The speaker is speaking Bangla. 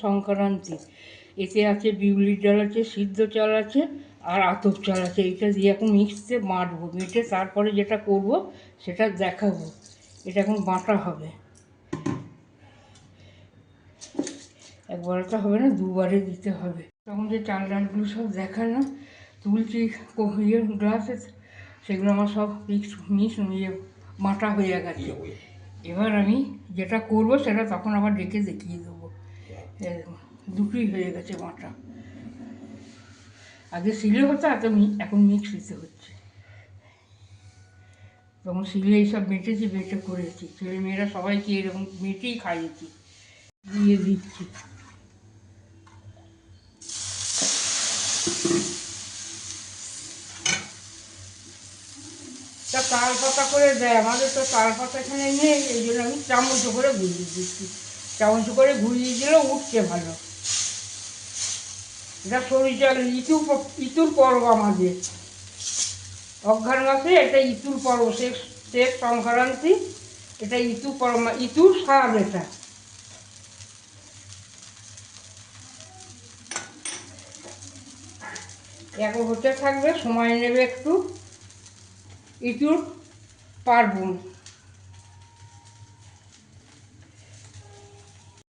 সংক্রান্তি, এতে আছে বিউলির ডাল আছে, সিদ্ধ চাল আছে আর আতপ চাল আছে। এইটা দিয়ে এখন মিক্সিতে বাটবো, বেটে তারপরে যেটা করব সেটা দেখাবো। এটা এখন বাটা হবে, একবারটা হবে না, দুবারে দিতে হবে। তখন যে চাল ডালগুলো সব দেখানো তুলছি গ্লাসে, সেগুলো আমার সব বাটা হয়ে গেছে। এবার আমি যেটা করব সেটা তখন আবার ডেকে দেখিয়ে দেবো। দুটোই হয়ে গেছে বাটা, আগে শিলে হতো, এখন মিক্সিতে হচ্ছে। তখন শিলে এইসব বেটেছি, বেটে করেছি, ছেলেমেয়েরা সবাইকে এরকম বেটেই খাইয়েছি। দিয়ে দিচ্ছি, তা তাল পাতা করে দেয়, আমাদের তো তাল পাতা এখানে নেই, এই জন্য আমি চামচ করে ঘুরিয়ে দিচ্ছি। চামচ করে ঘুরিয়ে দিলেও উঠছে ভালো। এটা সরিষার ইতুর পর্ব আমাদের, অঘ্রাণ মাসে এটা ইতুর পর্ব, শেষ সংক্রান্তি, এটা ইতু পর্ব, ইতুর স্বাদ। এটা এখন হতে থাকবে, সময় নেবে একটু। ইতুর পার্বণ।